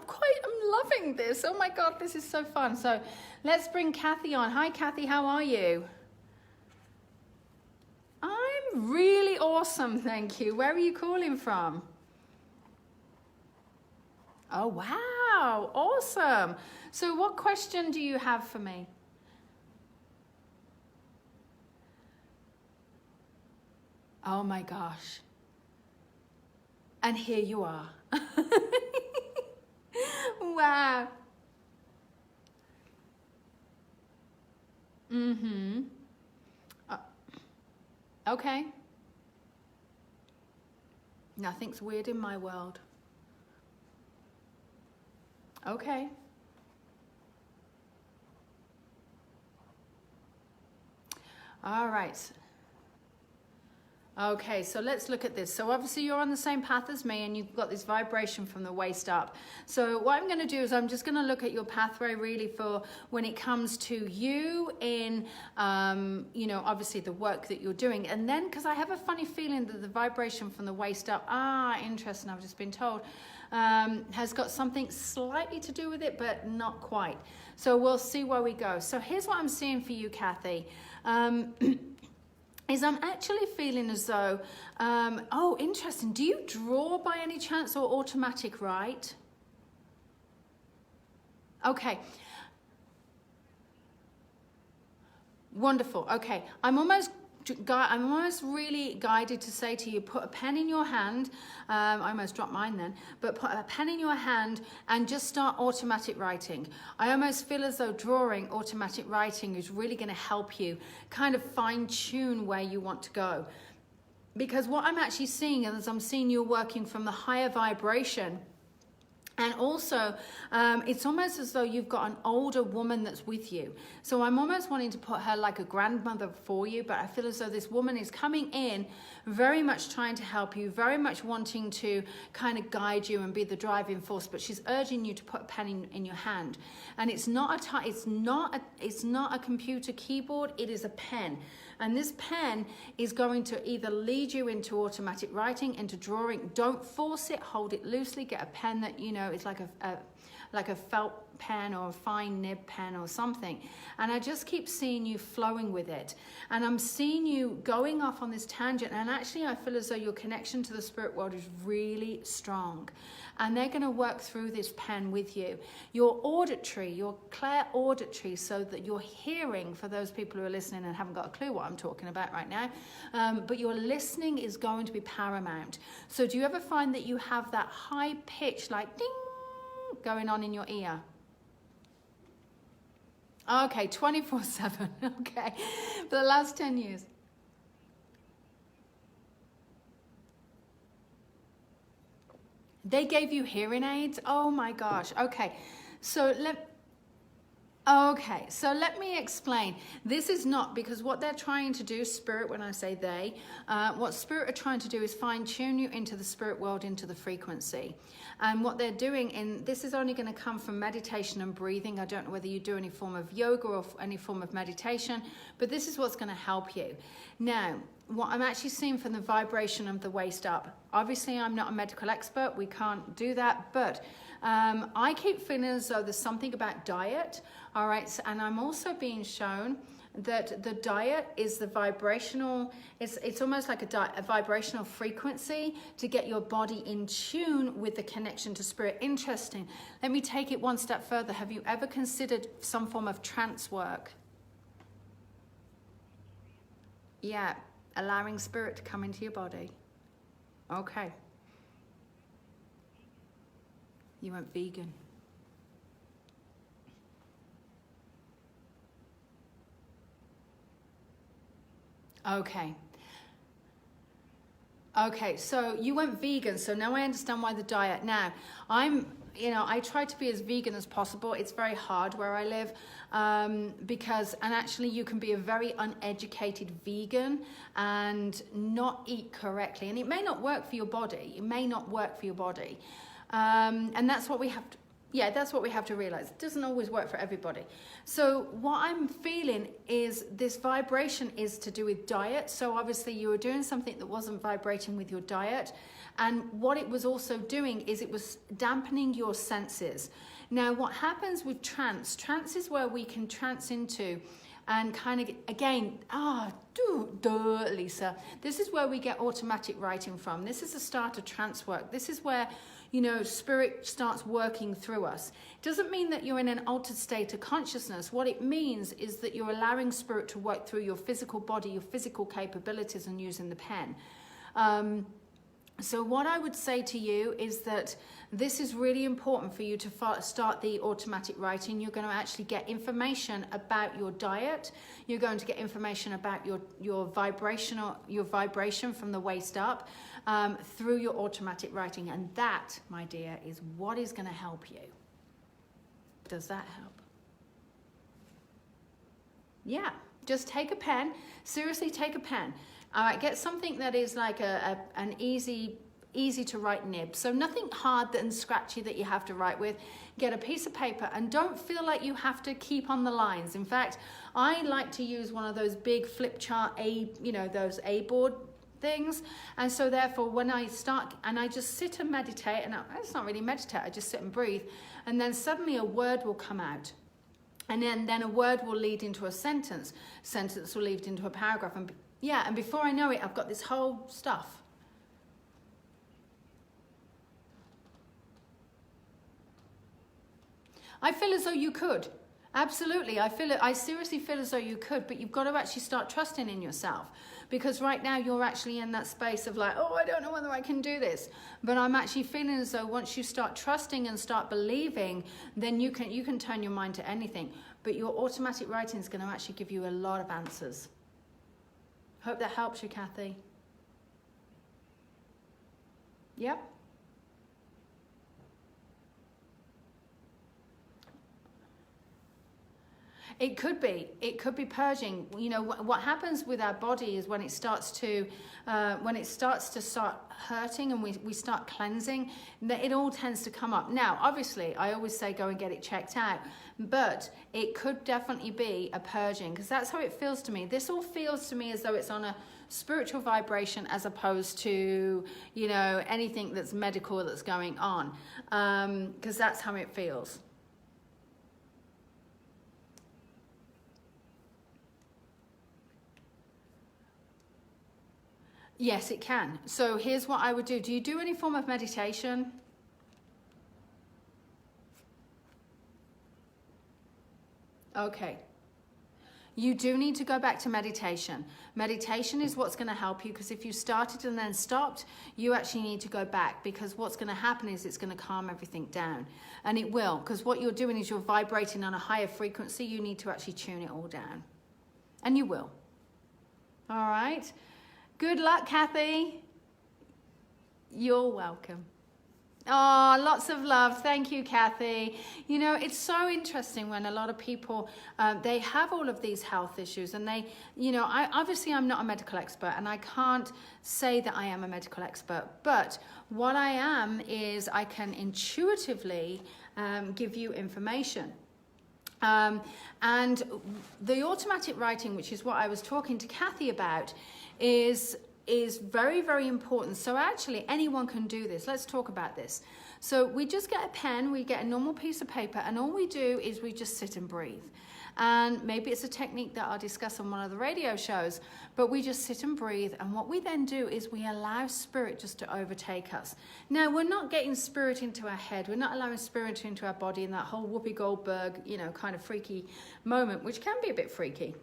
loving this. Oh my God, this is so fun. So let's bring Kathy on. Hi Kathy, how are you? I'm really awesome, thank you. Where are you calling from? Oh wow, awesome. So what question do you have for me? Oh my gosh. And here you are. Wow. Mm-hmm. Okay. Nothing's weird in my world. Okay. All right. Okay, so let's look at this. So obviously you're on the same path as me and you've got this vibration from the waist up. So what I'm going to do is I'm just going to look at your pathway really for when it comes to you in, you know, obviously the work that you're doing. And then, because I have a funny feeling that the vibration from the waist up, interesting, I've just been told, has got something slightly to do with it, but not quite. So we'll see where we go. So here's what I'm seeing for you, Kathy. Is I'm actually feeling as though, oh, interesting. Do you draw by any chance or automatic write? Okay. Wonderful. Okay. I'm almost really guided to say to you, put a pen in your hand. I almost dropped mine then, but put a pen in your hand and just start automatic writing. I almost feel as though drawing automatic writing is really going to help you kind of fine tune where you want to go. Because what I'm actually seeing is I'm seeing you working from the higher vibration. And also, it's almost as though you've got an older woman that's with you. So I'm almost wanting to put her like a grandmother for you, but I feel as though this woman is coming in very much trying to help you, very much wanting to kind of guide you and be the driving force, but she's urging you to put a pen in your hand. And it's not a computer keyboard, it is a pen. And this pen is going to either lead you into automatic writing, into drawing. Don't force it, hold it loosely, get a pen that, you know, is like a felt pen or a fine nib pen or something. And I just keep seeing you flowing with it. And I'm seeing you going off on this tangent. And actually I feel as though your connection to the spirit world is really strong. And they're going to work through this pen with you. Your auditory, your clairauditory, so that your hearing, for those people who are listening and haven't got a clue what I'm talking about right now, but your listening is going to be paramount. So do you ever find that you have that high pitch, like ding, going on in your ear? Okay, 24/7, okay, for the last 10 years. They gave you hearing aids? Oh my gosh, okay. So let me explain. This is not, because what they're trying to do, spirit, when I say they, what spirit are trying to do is fine tune you into the spirit world, into the frequency. And what they're doing, this is only going to come from meditation and breathing. I don't know whether you do any form of yoga or any form of meditation, but this is what's going to help you. Now, what I'm actually seeing from the vibration of the waist up, obviously I'm not a medical expert, we can't do that, but I keep feeling as though there's something about diet, all right, and I'm also being shown that the diet is the vibrational, it's almost like a vibrational frequency to get your body in tune with the connection to spirit. Interesting. Let me take it one step further. Have you ever considered some form of trance work? Yeah. allowing spirit to come into your body. Okay. You went vegan. Okay. Okay, so you went vegan, so now I understand why the diet. Now, I try to be as vegan as possible. It's very hard where I live because actually you can be a very uneducated vegan and not eat correctly. And it may not work for your body. It may not work for your body. And that's what we have to, that's what we have to realize. It doesn't always work for everybody. So what I'm feeling is this vibration is to do with diet. So obviously you were doing something that wasn't vibrating with your diet. And what it was also doing is it was dampening your senses. Now, what happens with trance is where we can trance into and kind of, again, Lisa, this is where we get automatic writing from. This is the start of trance work. This is where, spirit starts working through us. It doesn't mean that you're in an altered state of consciousness. What it means is that you're allowing spirit to work through your physical body, your physical capabilities, and using the pen. So what I would say to you is that this is really important for you to start the automatic writing. You're going to actually get information about your diet. You're going to get information about your vibration from the waist up through your automatic writing. And that, my dear, is what is going to help you. Does that help? Yeah, just take a pen. Seriously, take a pen. All right, get something that is like an easy to write nib. So nothing hard and scratchy that you have to write with. Get a piece of paper and don't feel like you have to keep on the lines. In fact, I like to use one of those big flip chart those A-board things. And so therefore when I start and I just sit and meditate, and it's not really meditate, I just sit and breathe, and then suddenly a word will come out. And then a word will lead into a sentence. Sentence will lead into a paragraph. And before I know it, I've got this whole stuff. I feel as though you could. Absolutely. I seriously feel as though you could, but you've got to actually start trusting in yourself. Because right now you're actually in that space of like, I don't know whether I can do this. But I'm actually feeling as though once you start trusting and start believing, then you can turn your mind to anything. But your automatic writing is going to actually give you a lot of answers. Hope that helps you, Kathy. Yep. It could be purging. What happens with our body is when it starts to start hurting and we start cleansing, that it all tends to come up. Now, obviously, I always say go and get it checked out, but it could definitely be a purging because that's how it feels to me. This all feels to me as though it's on a spiritual vibration as opposed to, anything that's medical that's going on, because that's how it feels. Yes, it can. So here's what I would do. Do you do any form of meditation? Okay. You do need to go back to meditation. Meditation is what's going to help you because if you started and then stopped, you actually need to go back because what's going to happen is it's going to calm everything down. And it will, because what you're doing is you're vibrating on a higher frequency. You need to actually tune it all down. And you will. All right. Good luck, Kathy. You're welcome. Oh, lots of love. Thank you, Kathy. It's so interesting when a lot of people, they have all of these health issues and they, I'm not a medical expert and I can't say that I am a medical expert, but what I am is I can intuitively give you information. And the automatic writing, which is what I was talking to Kathy about, is very, very important. So actually anyone can do this. Let's talk about this. So we just get a pen, we get a normal piece of paper, and all we do is we just sit and breathe. And maybe it's a technique that I'll discuss on one of the radio shows, but we just sit and breathe. And what we then do is we allow spirit just to overtake us. Now, we're not getting spirit into our head. We're not allowing spirit into our body in that whole Whoopi Goldberg, kind of freaky moment, which can be a bit freaky.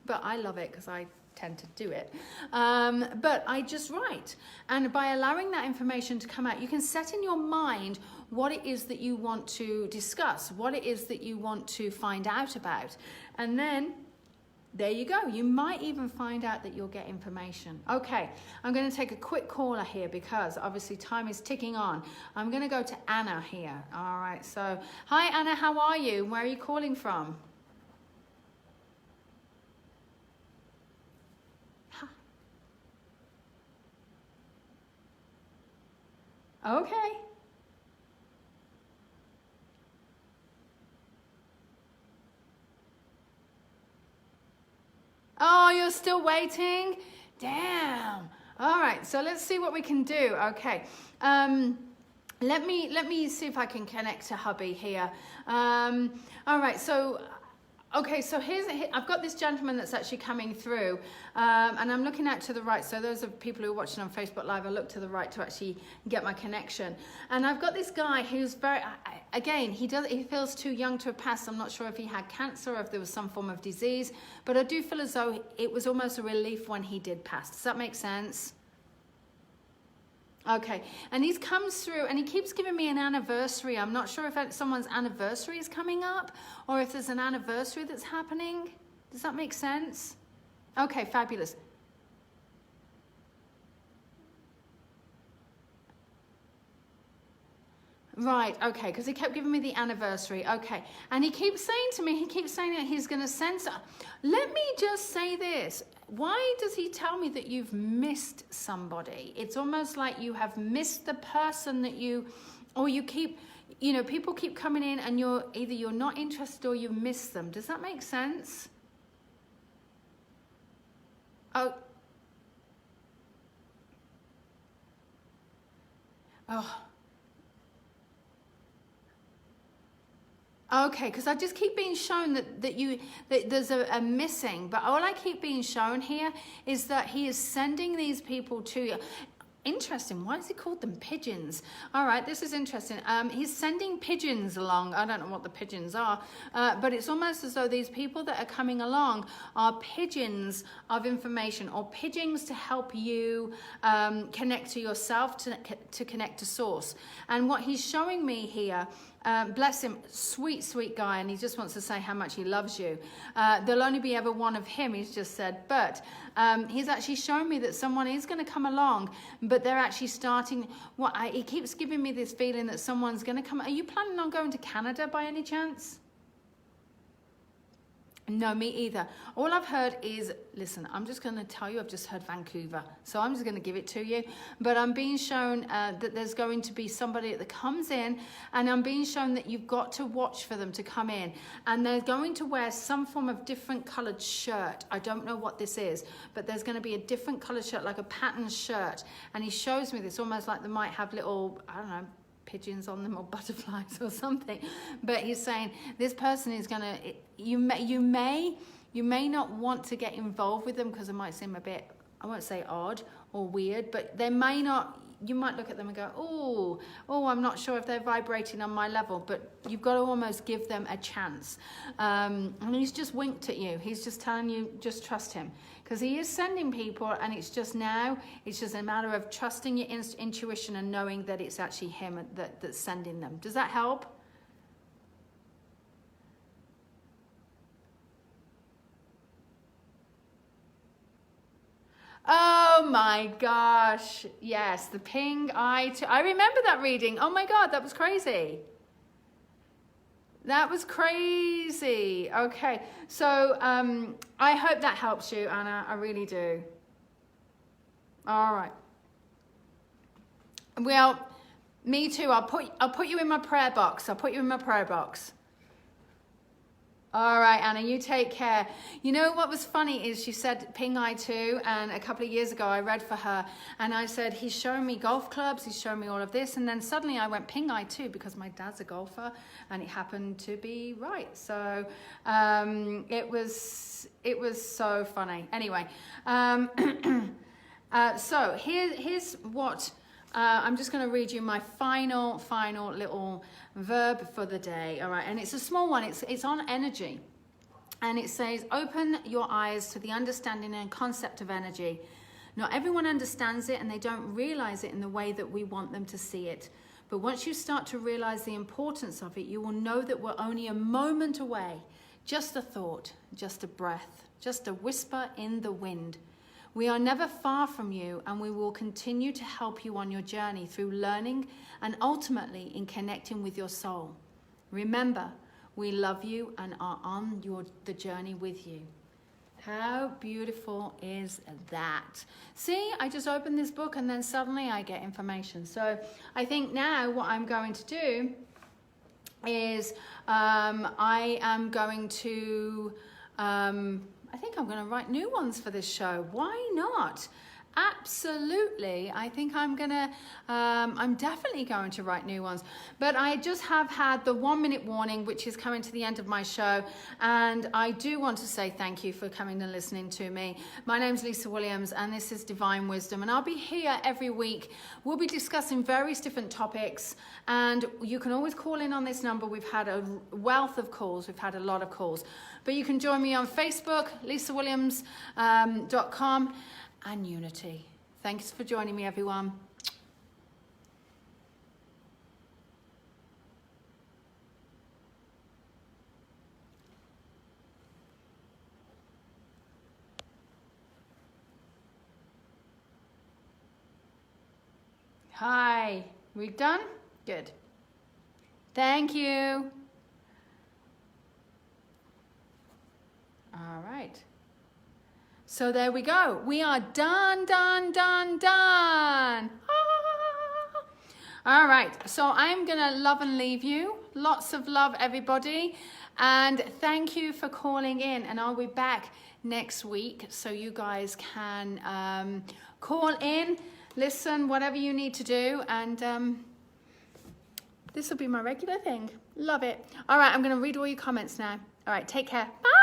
But I love it because I tend to do it. But I just write. And by allowing that information to come out, you can set in your mind what it is that you want to discuss, what it is that you want to find out about. And then there you go. You might even find out that you'll get information. Okay, I'm going to take a quick caller here because obviously time is ticking on. I'm going to go to Anna here. All right, so hi Anna, how are you? Where are you calling from? Okay. Oh, you're still waiting? Damn. All right, so let's see what we can do. Okay. Let me see if I can connect to hubby here. All right, so okay, so I've got this gentleman that's actually coming through, and I'm looking out to the right. So those are people who are watching on Facebook Live. I look to the right to actually get my connection. And I've got this guy who's again, he feels too young to have passed. I'm not sure if he had cancer or if there was some form of disease, but I do feel as though it was almost a relief when he did pass. Does that make sense? Okay, and he comes through and he keeps giving me an anniversary. I'm not sure if someone's anniversary is coming up or if there's an anniversary that's happening. Does that make sense? Okay, fabulous. Right, okay, because he kept giving me the anniversary. Okay, and he keeps saying to me, that he's going to censor. Let me just say this. Why does he tell me that you've missed somebody? It's almost like you have missed the person that or you keep, people keep coming in and you're not interested or you miss them. Does that make sense? Oh. Oh. Okay, because I just keep being shown that there's a missing, but all I keep being shown here is that he is sending these people to you. Interesting. Why has he called them pigeons? All right, this is interesting. He's sending pigeons along. I don't know what the pigeons are, but it's almost as though these people that are coming along are pigeons of information or pigeons to help you connect to yourself, to connect to source. And what he's showing me here, bless him, sweet, sweet guy, and he just wants to say how much he loves you. There'll only be ever one of him, he's just said, but he's actually shown me that someone is going to come along, but they're actually starting, he keeps giving me this feeling that someone's going to come. Are you planning on going to Canada by any chance? No, me either. All I've heard is, listen, I'm just going to tell you, I've just heard Vancouver. So I'm just going to give it to you. But I'm being shown that there's going to be somebody that comes in, and I'm being shown that you've got to watch for them to come in. And they're going to wear some form of different colored shirt. I don't know what this is, but there's going to be a different colored shirt, like a patterned shirt. And he shows me this almost like they might have little, I don't know, pigeons on them or butterflies or something, but he's saying this person is gonna, you may not want to get involved with them because it might seem a bit, I won't say odd or weird, but they may not, you might look at them and go, oh, I'm not sure if they're vibrating on my level, but you've got to almost give them a chance. And he's just winked at you. He's just telling you, just trust him. Because he is sending people, and it's just a matter of trusting your intuition and knowing that it's actually him that's sending them. Does that help? Oh my gosh. Yes, the ping eye. I remember that reading. Oh my God, that was crazy. That was crazy. Okay, so I hope that helps you, Anna. I really do. All right. Well, me too. I'll put you in my prayer box. I'll put you in my prayer box. All right, Anna, you take care. You know what was funny is she said ping eye too, and a couple of years ago I read for her and I said, he's showing me golf clubs, he's showing me all of this, and then suddenly I went ping eye too because my dad's a golfer and it happened to be right. So it was so funny. Anyway, so here's what I'm just going to read you my final little verb for the day. All right, and it's a small one. It's on energy. And it says, open your eyes to the understanding and concept of energy. Not everyone understands it and they don't realize it in the way that we want them to see it. But once you start to realize the importance of it, you will know that we're only a moment away. Just a thought, just a breath, just a whisper in the wind. We are never far from you, and we will continue to help you on your journey through learning and ultimately in connecting with your soul. Remember, we love you and are on the journey with you. How beautiful is that? See, I just opened this book and then suddenly I get information. So I think now what I'm going to do is I am going to, I think I'm going to write new ones for this show. Why not? Absolutely. I think I'm definitely going to write new ones. But I just have had the 1 minute warning, which is coming to the end of my show. And I do want to say thank you for coming and listening to me. My name's Lisa Williams, and this is Divine Wisdom. And I'll be here every week. We'll be discussing various different topics. And you can always call in on this number. We've had a wealth of calls. We've had a lot of calls. But you can join me on Facebook, lisawilliams.com. and Unity. Thanks for joining me, everyone. Hi, we done? Good. Thank you. All right. So there we go. We are done, done, done, done. Ah. All right. So I'm going to love and leave you. Lots of love, everybody. And thank you for calling in. And I'll be back next week so you guys can call in, listen, whatever you need to do. And this will be my regular thing. Love it. All right. I'm going to read all your comments now. All right. Take care. Bye.